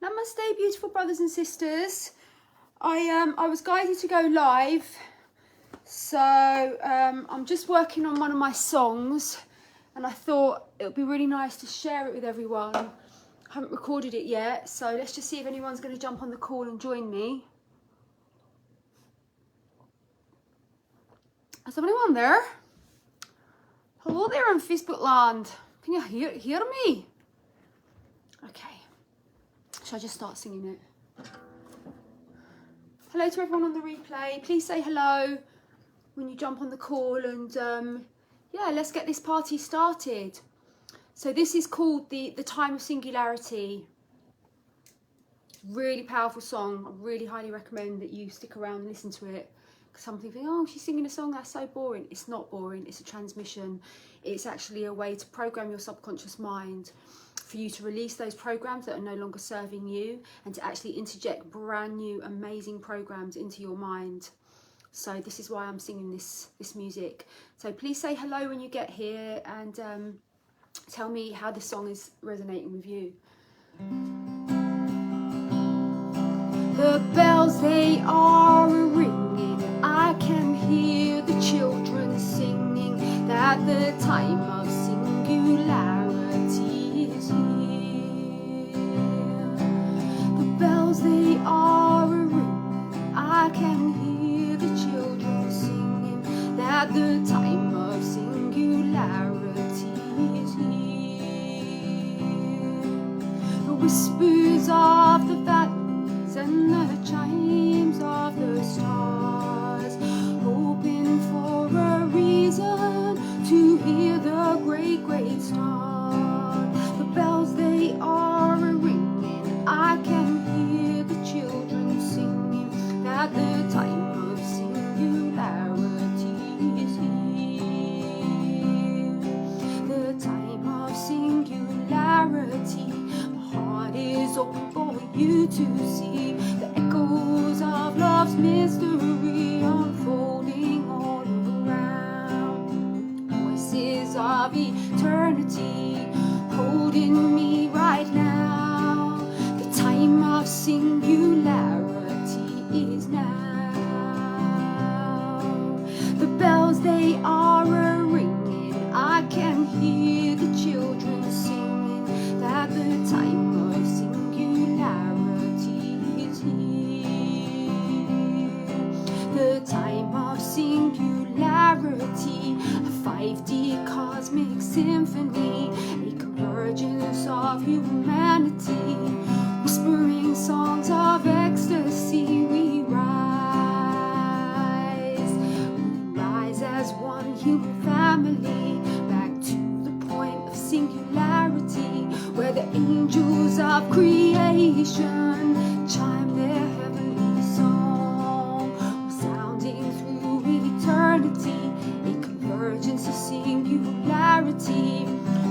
Namaste, beautiful brothers and sisters. I was guided to go live, so I'm just working on one of my songs, and I thought it would be really nice to share it with everyone. I haven't recorded it yet, so let's just see if anyone's going to jump on the call and join me. Is anyone there? Hello there on Facebook land. Can you hear me? Okay. Shall I just start singing it? Hello to everyone on the replay. Please say hello when you jump on the call, and yeah, let's get this party started. So this is called the Time of Singularity. Really powerful song. I really highly recommend that you stick around and listen to it. Because some people think, oh, she's singing a song that's so boring. It's not boring. It's a transmission. It's actually a way to program your subconscious mind, for you to release those programs that are no longer serving you, and to actually interject brand new amazing programs into your mind. So this is why I'm singing this music. So please say hello when you get here, and tell me how this song is resonating with you. The bells, they are ringing. I can hear the children singing that the time of singularity is here. The bells, they are ringing. I can hear the children singing that the time of singularity is here. The whispers of the valleys and the chimes of the stars, hoping for a reason to hear the great, great start. The bells, they are ringing. I can hear the children singing that the time of singularity is here. The time of singularity. My heart is open for you to see the echoes of love's mystery unfolding all around. Voices of eternity holding me right now. The time of singularity is now. The bells, they are ringing. I can hear the children singing that the time of singularity is here. The time of singularity, a 5D cosmic symphony, a convergence of humanity, whispering songs of ecstasy. We rise as one human family, back to the point of singularity, where the angels of creation chime their heavenly song, sounding through eternity, a convergence of singularity,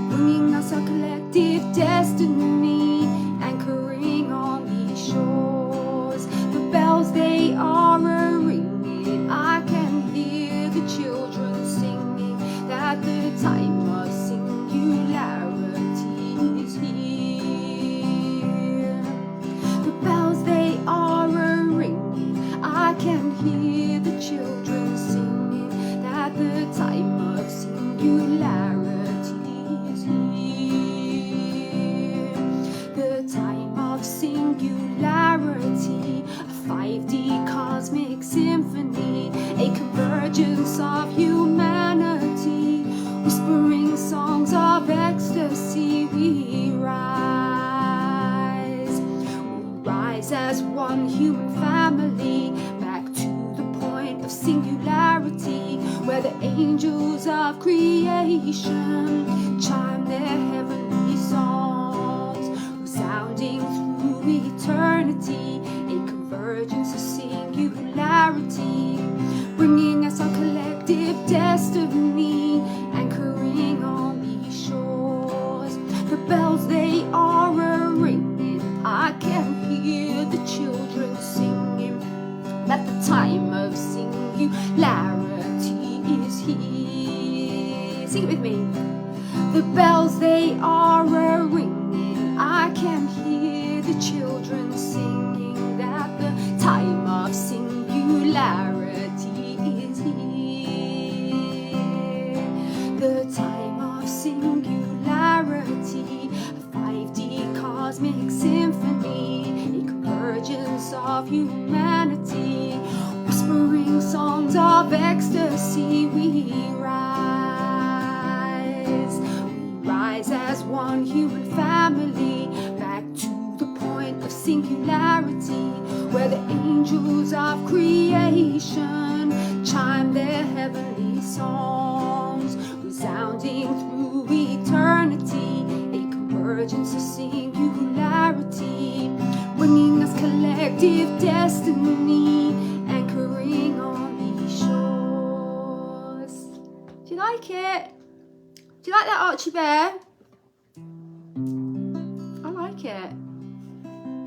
bringing us our collective destiny, anchoring on these shores. The bells, they are ringing. I can hear the children singing that the time of singularity is here. The bells, they are ringing. I can hear the children singing that the time of singularity is here. The time of singularity, a 5D cosmic symphony, a convergence of humanity, whispering songs of ecstasy. We rise as one human family, back to the point of singularity, where the angels of creation chime their heavenly songs, resounding through eternity, a convergence of singularity, bringing us our collective destiny, anchoring on these shores. The bells, they are ringing. I can hear the children singing that the time of singularity is here. Sing it with me. The bells, they are ringing. I can hear the children singing that the time of singularity is here. The time of singularity, a 5D cosmic symphony, a convergence of humanity, whispering songs of ecstasy. We rise as one human family, back to the point of singularity, where the angels of creation chime their heavenly songs, resounding through eternity, a convergence of singularity, bringing us collective destiny, anchoring on these shores. Do you like it? Do you like that, Archie Bear? I like it.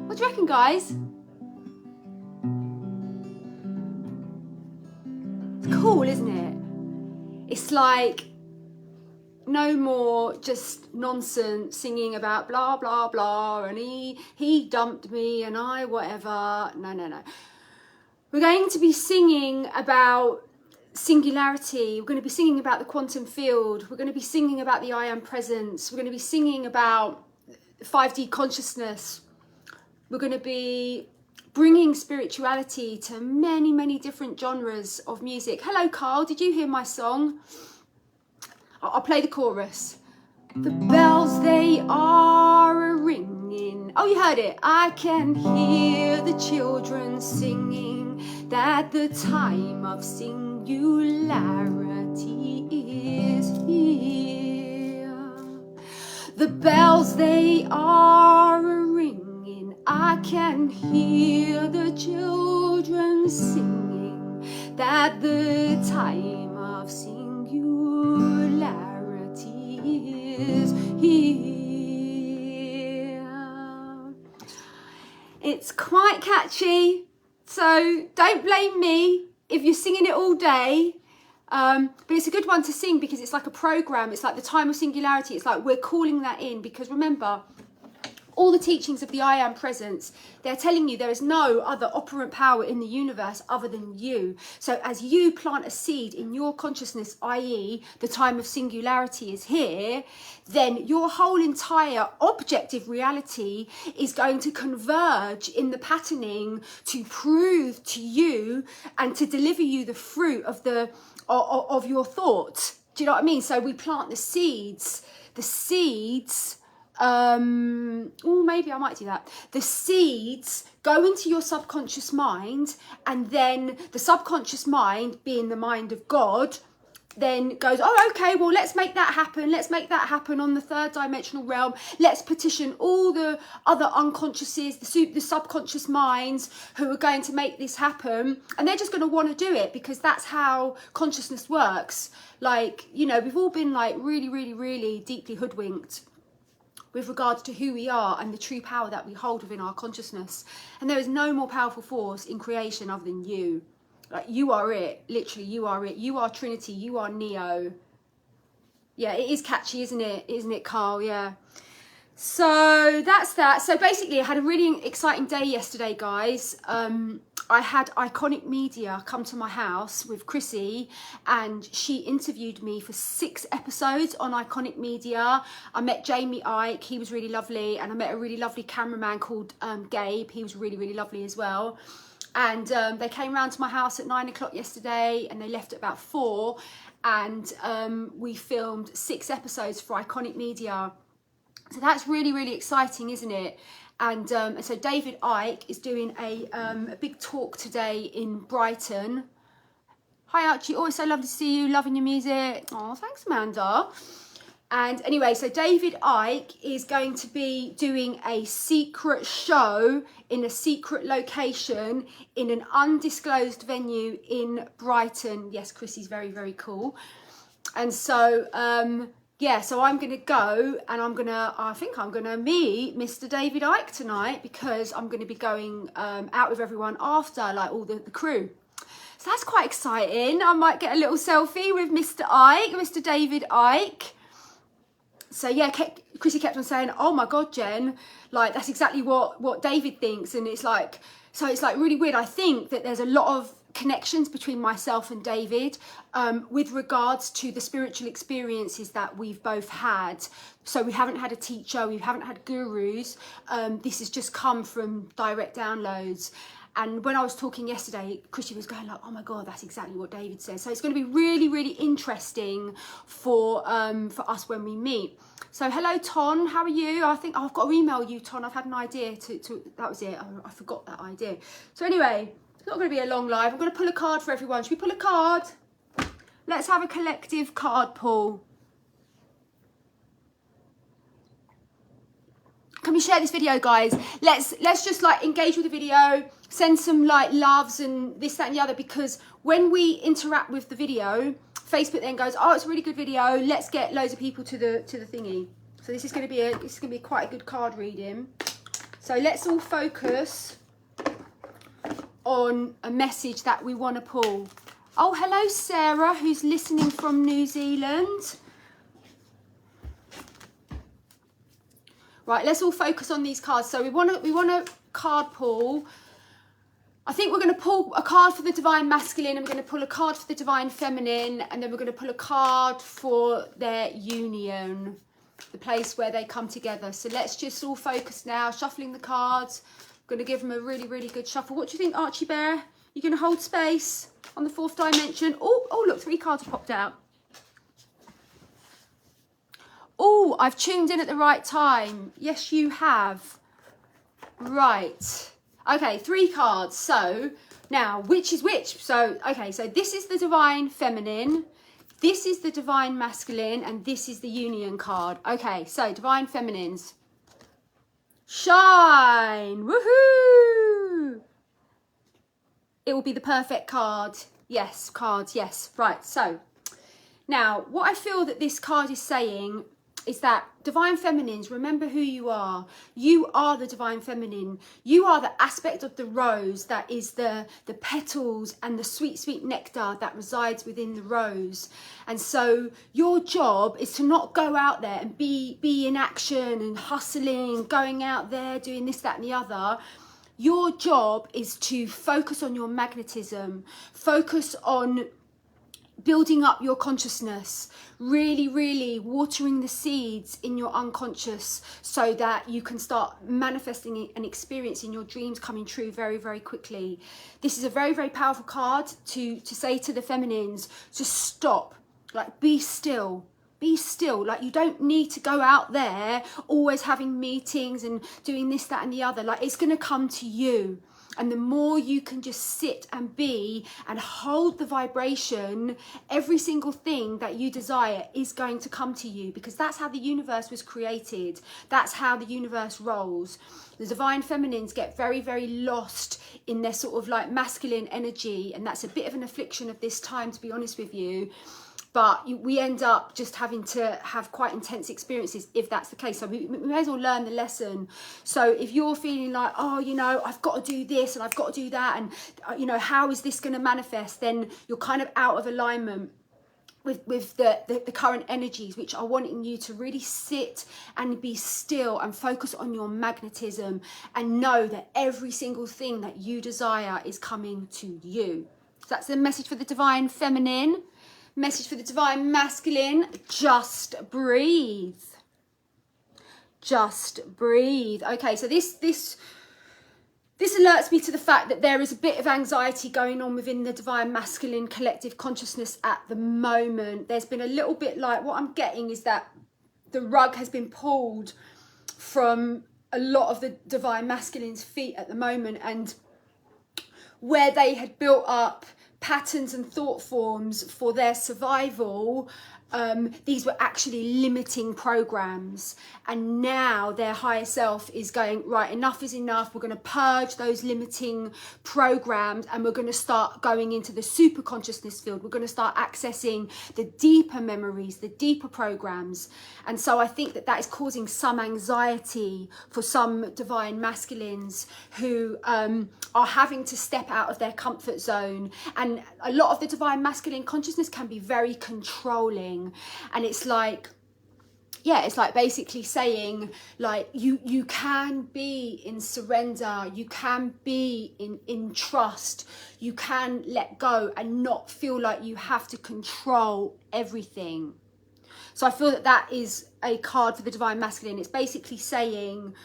What do you reckon, guys? It's cool, isn't it? It's like no more just nonsense singing about blah, blah, blah, and he dumped me and I whatever. No. We're going to be singing about singularity. We're going to be singing about the quantum field. We're going to be singing about the I am presence. We're going to be singing about 5D consciousness. We're going to be bringing spirituality to many, many different genres of music. Hello, Carl. Did you hear my song? I'll play the chorus. The bells, they are a-ringing. Oh, you heard it. I can hear the children singing that the time of singularity is here. The bells, they are a-ringing. I can hear the children singing that the time of singularity is here. It's quite catchy, so don't blame me if you're singing it all day. But it's a good one to sing because it's like a program. It's like the time of singularity. It's like we're calling that in because remember, all the teachings of the I am presence, they're telling you there is no other operant power in the universe other than you. So as you plant a seed in your consciousness, i.e. the time of singularity is here, then your whole entire objective reality is going to converge in the patterning to prove to you and to deliver you the fruit of your thought. Do you know what I mean? So we plant the seeds. Maybe I might do that. The seeds go into your subconscious mind, and then the subconscious mind, being the mind of God, then goes, oh, okay, well, let's make that happen. Let's make that happen on the third dimensional realm. Let's petition all the other unconsciouses, the subconscious minds who are going to make this happen. And they're just going to want to do it because that's how consciousness works. Like, you know, we've all been like really, really, really deeply hoodwinked with regards to who we are and the true power that we hold within our consciousness. And there is no more powerful force in creation other than you. Like, you are it. Literally, you are it. You are Trinity. You are Neo. Yeah, it is catchy, isn't it? Isn't it, Carl? Yeah. So that's that. So basically, I had a really exciting day yesterday, guys. I had Iconic Media come to my house with Chrissy, and she interviewed me for 6 episodes on Iconic Media. I met Jamie Ike, he was really lovely, and I met a really lovely cameraman called Gabe. He was really, really lovely as well. And they came round to my house at 9 o'clock yesterday, and they left at about 4, and we filmed 6 episodes for Iconic Media. So that's really, really exciting, isn't it? And so David Icke is doing a big talk today in Brighton. Hi Archie, always so lovely to see you, loving your music. Oh, thanks Amanda. And anyway, so David Icke is going to be doing a secret show in a secret location in an undisclosed venue in Brighton. Yes, Chrissy's very, very cool. And so yeah, so I'm going to go and I think I'm going to meet Mr. David Icke tonight because I'm going to be going out with everyone after, like all the crew. So that's quite exciting. I might get a little selfie with Mr. Icke, Mr. David Icke. So yeah, Chrissy kept on saying, oh my God, Jen, like that's exactly what David thinks. And it's like, so it's like really weird. I think that there's a lot of connections between myself and David with regards to the spiritual experiences that we've both had. So we haven't had a teacher, we haven't had gurus. This has just come from direct downloads. And when I was talking yesterday, Chrissy was going like, oh my God, that's exactly what David says. So it's going to be really, really interesting for us when we meet. So hello, Ton, how are you? I think I've got to email you, Ton. I've had an idea that was it. I forgot that idea. So anyway, it's not going to be a long live. I'm going to pull a card for everyone. Should we pull a card? Let's have a collective card pull. Can we share this video, guys? Let's just like engage with the video, send some like loves and this, that and the other, because when we interact with the video, Facebook then goes, oh, it's a really good video, let's get loads of people to the thingy. So this is going to be quite a good card reading. So let's all focus on a message that we want to pull. Oh, hello Sarah, who's listening from New Zealand. Right, let's all focus on these cards. So we want to card pull. I think we're going to pull a card for the Divine Masculine, and we're going to pull a card for the Divine Feminine, and then we're going to pull a card for their union, the place where they come together. So let's just all focus now, shuffling the cards. I'm going to give them a really, really good shuffle. What do you think, Archie Bear? You're going to hold space on the 4th dimension. Oh, look, 3 cards have popped out. Oh, I've tuned in at the right time. Yes, you have. Right. Okay, 3 cards. So now, which is which? So, okay, so this is the Divine Feminine. This is the Divine Masculine. And this is the Union card. Okay, so Divine Feminines. Shine. Woohoo. It will be the perfect card. Yes, cards, yes. Right, so now what I feel that this card is saying is that Divine Feminines, remember who you are. You are the Divine Feminine. You are the aspect of the rose that is the petals and the sweet, sweet nectar that resides within the rose. And so your job is to not go out there and be in action and hustling, going out there, doing this, that and the other. Your job is to focus on your magnetism, focus on building up your consciousness, really, really watering the seeds in your unconscious so that you can start manifesting and experiencing your dreams coming true very, very quickly. This is a very, very powerful card to say to the feminines, just stop, like be still. Be still, like you don't need to go out there always having meetings and doing this, that and the other. Like it's going to come to you. And the more you can just sit and be and hold the vibration, every single thing that you desire is going to come to you, because that's how the universe was created. That's how the universe rolls. The Divine Feminines get very, very lost in their sort of like masculine energy. And that's a bit of an affliction of this time, to be honest with you. But we end up just having to have quite intense experiences if that's the case. So we may as well learn the lesson. So if you're feeling like, oh, you know, I've got to do this and I've got to do that, and, you know, how is this going to manifest? Then you're kind of out of alignment with the current energies, which are wanting you to really sit and be still and focus on your magnetism and know that every single thing that you desire is coming to you. So that's the message for the Divine Feminine. Message for the Divine Masculine, just breathe. Just breathe. Okay, so this alerts me to the fact that there is a bit of anxiety going on within the Divine Masculine collective consciousness at the moment. There's been a little bit like, what I'm getting is that the rug has been pulled from a lot of the Divine Masculine's feet at the moment, and where they had built up patterns and thought forms for their survival, these were actually limiting programs. And now their higher self is going, right, enough is enough. We're going to purge those limiting programs, and we're going to start going into the super consciousness field. We're going to start accessing the deeper memories, the deeper programs. And so I think that is causing some anxiety for some Divine Masculines who are having to step out of their comfort zone. And a lot of the Divine Masculine consciousness can be very controlling. And it's like, yeah, it's like basically saying like you can be in surrender, you can be in trust, you can let go and not feel like you have to control everything. So I feel that that is a card for the divine masculine. It's basically saying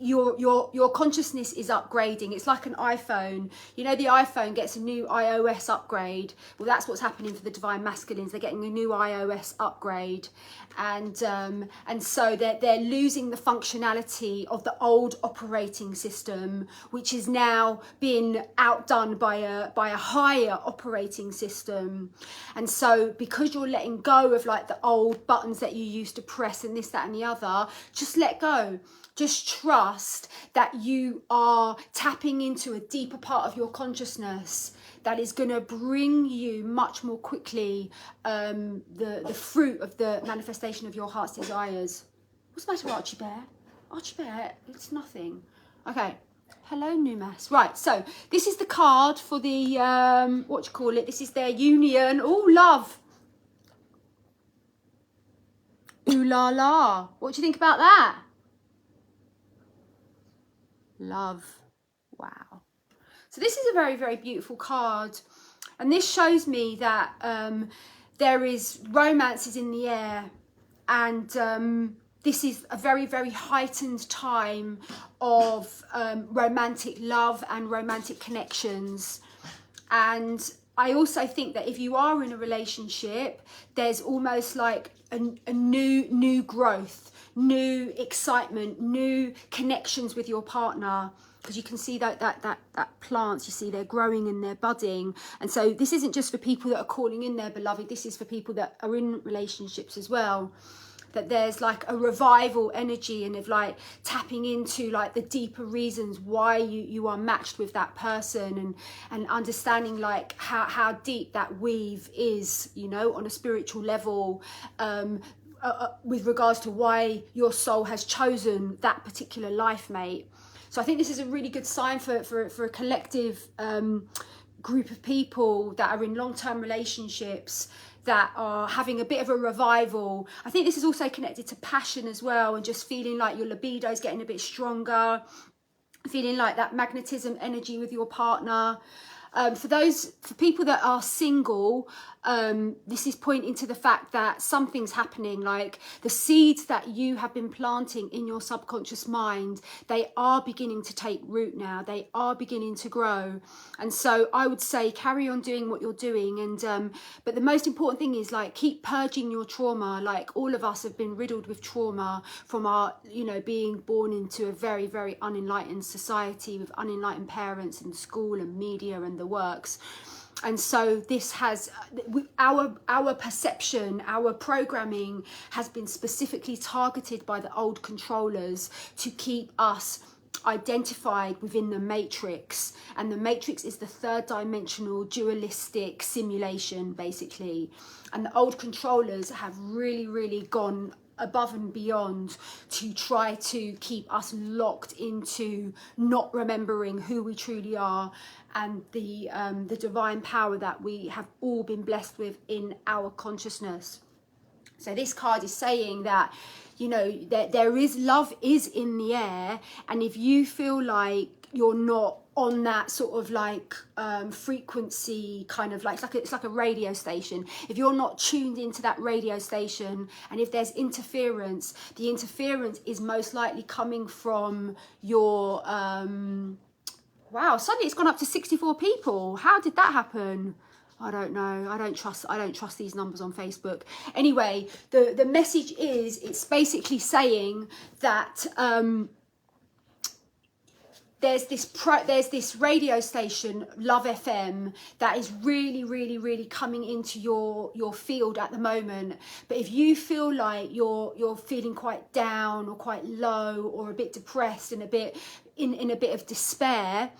your consciousness is upgrading. It's like an iPhone. You know, the iPhone gets a new iOS upgrade. Well, that's what's happening for the divine masculines. They're getting a new iOS upgrade, and so they're losing the functionality of the old operating system, which is now being outdone by a higher operating system. And so because you're letting go of like the old buttons that you used to press and this, that, and the other, just let go. Just trust that you are tapping into a deeper part of your consciousness that is going to bring you much more quickly the fruit of the manifestation of your heart's desires. What's the matter, Archie Bear? Archie Bear, it's nothing. Okay. Hello, Numas. Right, so this is the card for the, what do you call it? This is their union. Oh, love. Ooh la la. What do you think about that? Love. Wow. So this is a very, very beautiful card, and this shows me that there is romances in the air, and this is a very, very heightened time of romantic love and romantic connections. And I also think that if you are in a relationship, there's almost like a new growth, new excitement, new connections with your partner, because you can see that plants, you see they're growing and they're budding. And so this isn't just for people that are calling in their beloved, this is for people that are in relationships as well. That there's like a revival energy and of like tapping into like the deeper reasons why you are matched with that person, and understanding like how deep that weave is, you know, on a spiritual level, with regards to why your soul has chosen that particular life mate. So I think this is a really good sign for a collective group of people that are in long-term relationships that are having a bit of a revival. I think this is also connected to passion as well, and just feeling like your libido is getting a bit stronger, feeling like that magnetism energy with your partner. For people that are single, this is pointing to the fact that something's happening, like the seeds that you have been planting in your subconscious mind, they are beginning to take root now, they are beginning to grow. And so I would say carry on doing what you're doing, and but the most important thing is like keep purging your trauma. Like all of us have been riddled with trauma from our, you know, being born into a very, very unenlightened society with unenlightened parents and school and media and the works. And so this has our perception, our programming has been specifically targeted by the old controllers to keep us identified within the matrix. And the matrix is the third dimensional dualistic simulation, basically. And the old controllers have really gone above and beyond to try to keep us locked into not remembering who we truly are and the divine power that we have all been blessed with in our consciousness. So this card is saying that, you know, that there is love is in the air, and if you feel like you're not on that sort of like frequency, kind of like it's like a radio station, if you're not tuned into that radio station, and if there's interference, the interference is most likely coming from your wow, suddenly it's gone up to 64 people. How did that happen? I don't know. I don't trust these numbers on Facebook. Anyway, the message is, it's basically saying that there's this radio station, Love FM, that is really coming into your field at the moment. But if you feel like you're feeling quite down or quite low or a bit depressed and a bit in a bit of despair,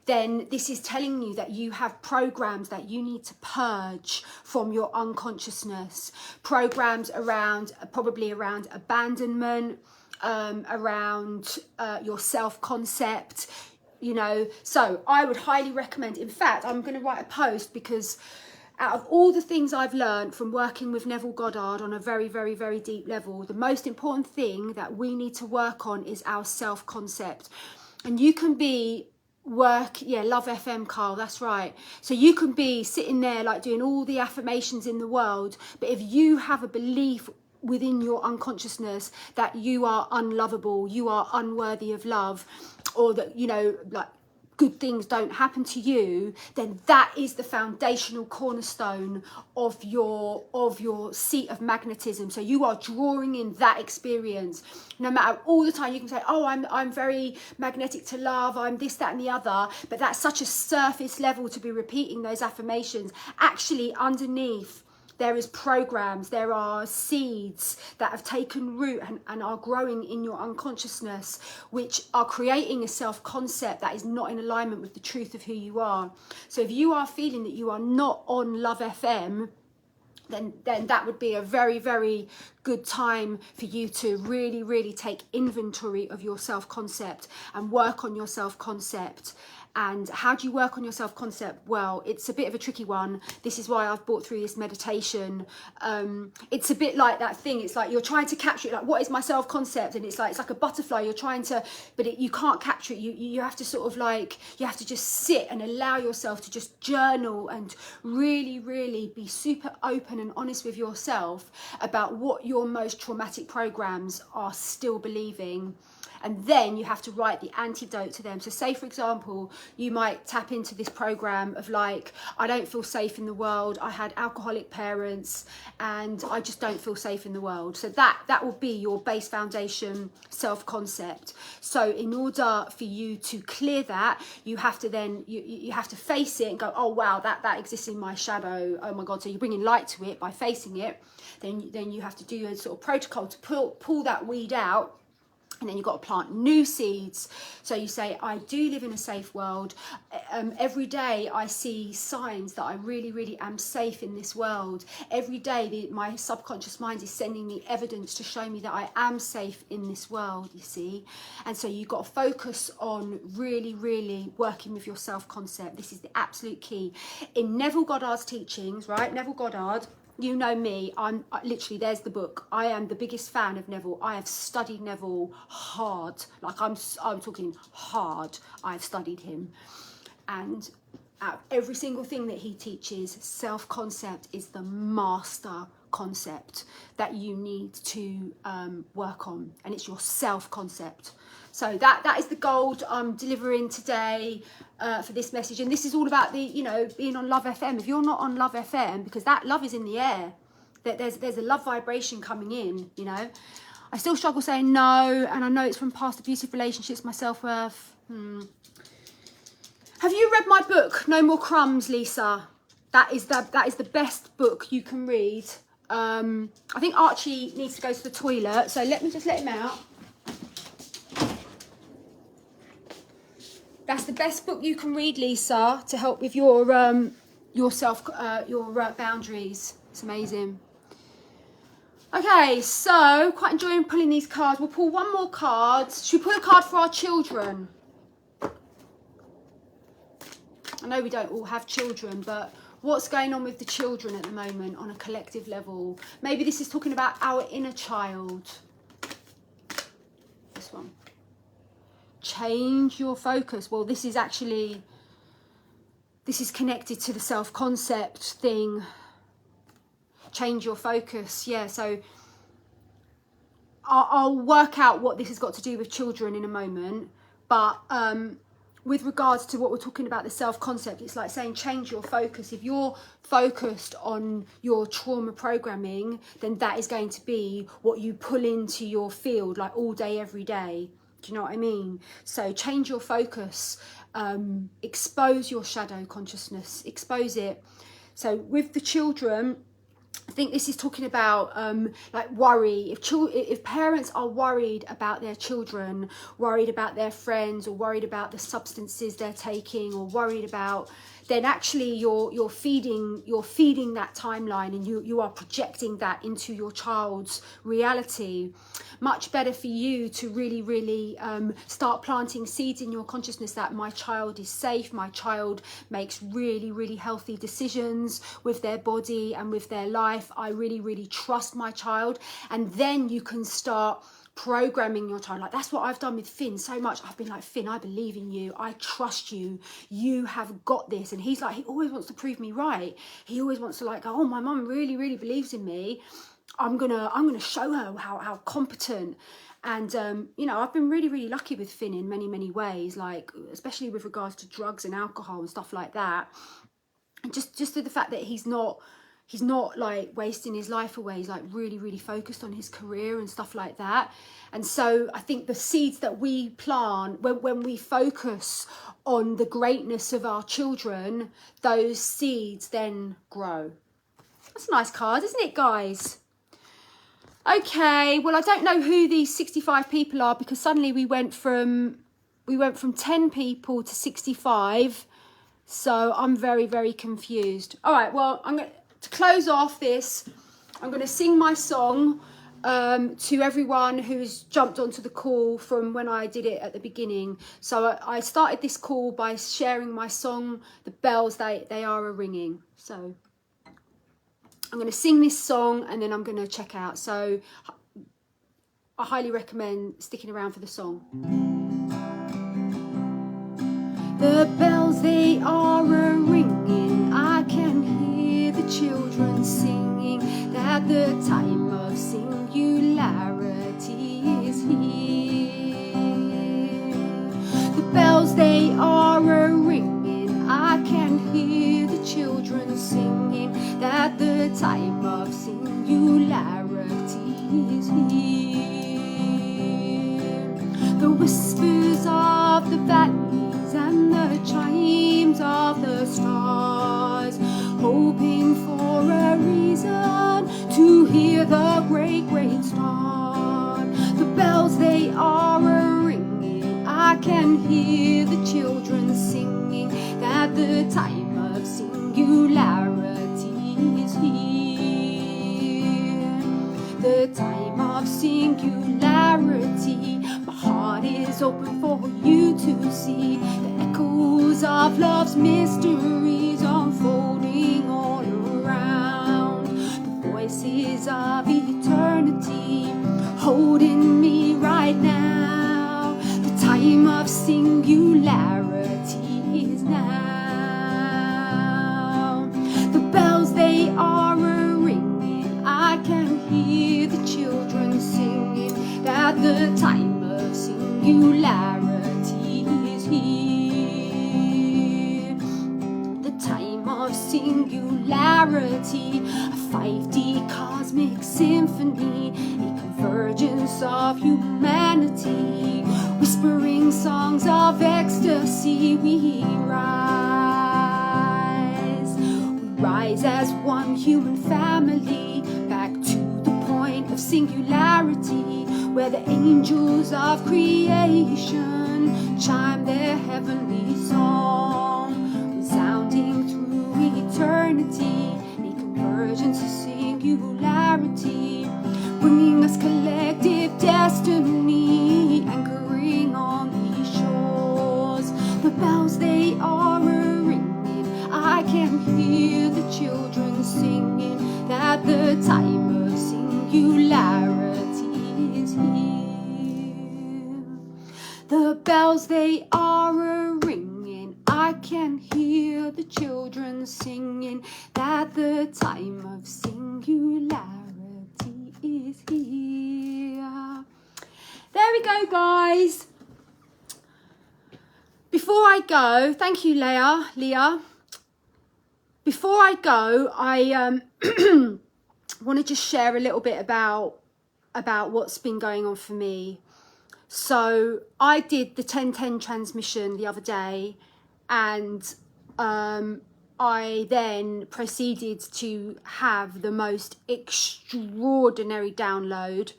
then this is telling you that you have programs that you need to purge from your unconsciousness. Programs around, probably around abandonment, around your self-concept, you know. So I would highly recommend, in fact, I'm going to write a post, because out of all the things I've learned from working with Neville Goddard on a very, very, very deep level, the most important thing that we need to work on is our self-concept. And you can be Love FM, Carl, that's right. So you can be sitting there like doing all the affirmations in the world, but if you have a belief within your unconsciousness that you are unlovable, you are unworthy of love, or that, you know, like good things don't happen to you, then that is the foundational cornerstone of your seat of magnetism. So you are drawing in that experience. No matter, all the time you can say, oh, I'm very magnetic to love, I'm this, that and the other, but that's such a surface level to be repeating those affirmations. Actually, underneath there is programs, there are seeds that have taken root and are growing in your unconsciousness, which are creating a self-concept that is not in alignment with the truth of who you are. So if you are feeling that you are not on Love FM, then that would be a very, very good time for you to really, really take inventory of your self-concept and work on your self-concept. And how do you work on your self-concept? Well, it's a bit of a tricky one. This is why I've brought through this meditation. It's a bit like that thing. It's like you're trying to capture it. Like, what is my self-concept? And it's like a butterfly. You're trying to, but you can't capture it. You have to sort of like, you have to just sit and allow yourself to just journal and really, really be super open and honest with yourself about what your most traumatic programs are still believing. And then you have to write the antidote to them. So say, for example, you might tap into this program of like, I don't feel safe in the world. I had alcoholic parents and I just don't feel safe in the world. So that will be your base foundation self-concept. So in order for you to clear that, you have to then, you have to face it and go, oh, wow, that exists in my shadow. Oh my God. So you're bringing light to it by facing it. Then you have to do a sort of protocol to pull that weed out. And then you've got to plant new seeds. So you say, I do live in a safe world. Every day I see signs that I really, really am safe in this world. Every day my subconscious mind is sending me evidence to show me that I am safe in this world, you see. And so you've got to focus on really, really working with your self-concept. This is the absolute key. In Neville Goddard's teachings, right? Neville Goddard, you know me, I'm literally, there's the book. I am the biggest fan of Neville. I have studied Neville hard. Like I'm talking hard. I've studied him. And out of every single thing that he teaches, self-concept is the master concept that you need to work on. And it's your self-concept. So that is the gold I'm delivering today for this message. And this is all about the, you know, being on Love FM. If you're not on Love FM, because that love is in the air, that there's a love vibration coming in, you know. I still struggle saying no, and I know it's from past abusive relationships, my self-worth. Have you read my book, No More Crumbs, Lisa? That is the best book you can read. I think Archie needs to go to the toilet, so let me just let him out. That's the best book you can read, Lisa, to help with your boundaries. It's amazing. Okay, so quite enjoying pulling these cards. We'll pull one more card. Should we pull a card for our children? I know we don't all have children, but what's going on with the children at the moment on a collective level? Maybe this is talking about our inner child. This one. Change your focus. Well, this is connected to the self-concept thing. Change your focus. Yeah, so I'll work out what this has got to do with children in a moment. But with regards to what we're talking about, the self-concept, it's like saying change your focus. If you're focused on your trauma programming, then that is going to be what you pull into your field like all day, every day. Do you know what I mean? So change your focus, expose your shadow consciousness, expose it. So with the children, I think this is talking about like worry. If parents are worried about their children, worried about their friends, or worried about the substances they're taking, or worried about, then actually you're feeding that timeline, and you are projecting that into your child's reality. Much better for you to really start planting seeds in your consciousness that my child is safe, my child makes really healthy decisions with their body and with their life. I really trust my child. And then you can start programming your child. Like, that's what I've done with Finn so much. I've been like, Finn, I believe in you, I trust you, you have got this. And he's like, he always wants to prove me right. He always wants to, like, oh, my mum really believes in me. I'm gonna show her how competent. And you know, I've been really lucky with Finn in many ways, like especially with regards to drugs and alcohol and stuff like that. And just to the fact that he's not like wasting his life away. He's like really focused on his career and stuff like that. And so I think the seeds that we plant, when we focus on the greatness of our children, those seeds then grow. That's a nice card, isn't it, guys? Okay, well, I don't know who these 65 people are, because suddenly we went from 10 people to 65. So I'm very confused. All right, well, I'm going to close off this. I'm going to sing my song to everyone who's jumped onto the call from when I did it at the beginning. So I started this call by sharing my song, The Bells, They Are A-Ringing. So I'm going to sing this song and then I'm going to check out. So I highly recommend sticking around for the song. The bells, they are a-ringing, I can hear the children singing that the time of singularity is here. The bells, they are a-ringing, I can hear the children singing that the time of singularity is here. The whispers of the valleys and the chimes of the stars, hoping for a reason to hear the great start. The bells, they are a-ringing, I can hear the children singing that the time of singularity is here. The time of singularity, my heart is open for you to see the echoes of love's mysteries unfolding all around. The voices of eternity holding me right now. The time of singularity is now. The bells, they are a-ringing, I can hear the children singing that the time of singularity is here. The time of singularity, a 5D cosmic symphony, a convergence of humanity, whispering songs of ecstasy. We rise as one human family, back to the point of singularity, where the angels of creation chime their heavenly song, resounding through eternity, a convergence of singularity, bringing us collective destiny, anchoring on these shores. The bells, they are a-ringing, I can hear the children singing that the time of singularity is here. The bells, they are a-ringing, I can hear the children singing that the time of singularity is here. There we go, guys. Before I go, thank you, Leah. Before I go, I want to just share a little bit about what's been going on for me. So I did the 10-10 transmission the other day, and I I then proceeded to have the most extraordinary download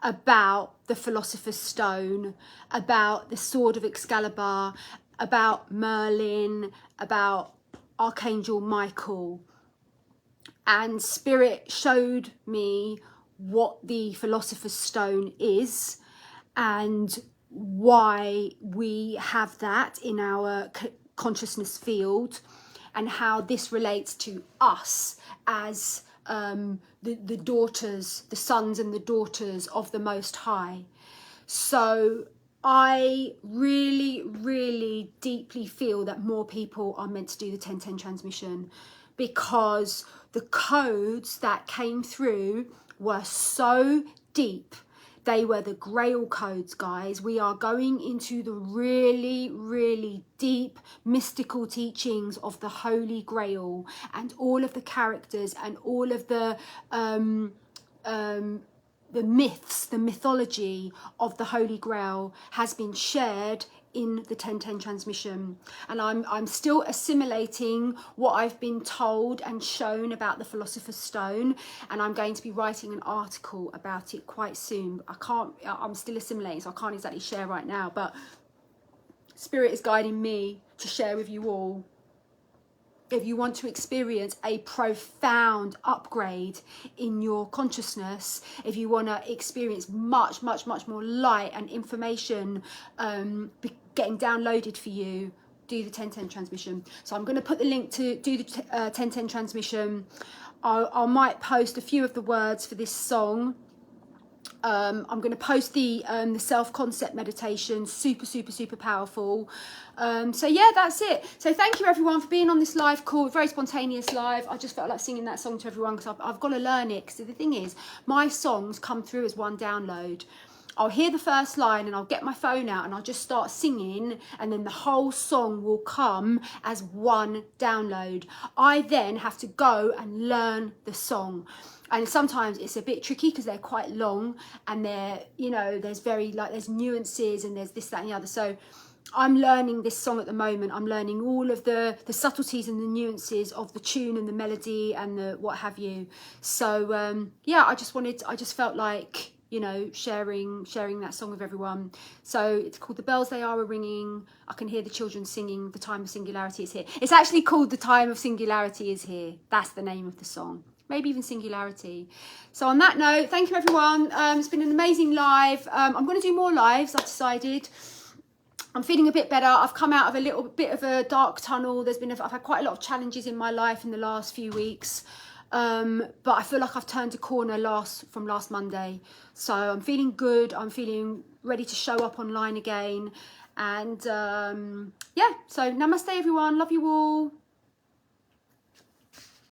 about the Philosopher's Stone, about the Sword of Excalibur, about Merlin, about Archangel Michael. And Spirit showed me what the Philosopher's Stone is and why we have that in our consciousness field, and how this relates to us as the daughters, the sons and the daughters of the Most High. So I really, really deeply feel that more people are meant to do the 1010 transmission, because the codes that came through were so deep. They were the Grail codes, guys. We are going into the really, really deep mystical teachings of the Holy Grail, and all of the characters and all of the myths, the mythology of the Holy Grail has been shared in the 1010 transmission. And I'm still assimilating what I've been told and shown about the Philosopher's Stone, and I'm going to be writing an article about it quite soon. I'm still assimilating, so I can't exactly share right now, but Spirit is guiding me to share with you all. If you want to experience a profound upgrade in your consciousness, if you want to experience much, much, much more light and information getting downloaded for you, do the 1010 transmission. So I'm going to put the link to do the 1010 transmission. I might post a few of the words for this song. I'm going to post the self-concept meditation, super, super, super powerful. So yeah, that's it. So thank you everyone for being on this live call, very spontaneous live. I just felt like singing that song to everyone because I've got to learn it. Because the thing is, my songs come through as one download. I'll hear the first line and I'll get my phone out and I'll just start singing, and then the whole song will come as one download. I then have to go and learn the song. And sometimes it's a bit tricky because they're quite long, and they're, you know, there's nuances and there's this, that and the other. So I'm learning this song at the moment. I'm learning all of the subtleties and the nuances of the tune and the melody and the what have you. So yeah, I just felt like, you know, sharing that song with everyone. So it's called The Bells They Are A-Ringing. I can hear the children singing The Time of Singularity Is Here. It's actually called The Time of Singularity Is Here. That's the name of the song. Maybe even Singularity. So on that note, thank you everyone. It's been an amazing live. I'm going to do more lives, I've decided. I'm feeling a bit better. I've come out of a little bit of a dark tunnel. I've had quite a lot of challenges in my life in the last few weeks. But I feel like I've turned a corner from last Monday. So I'm feeling good. I'm feeling ready to show up online again. And yeah, so namaste everyone. Love you all.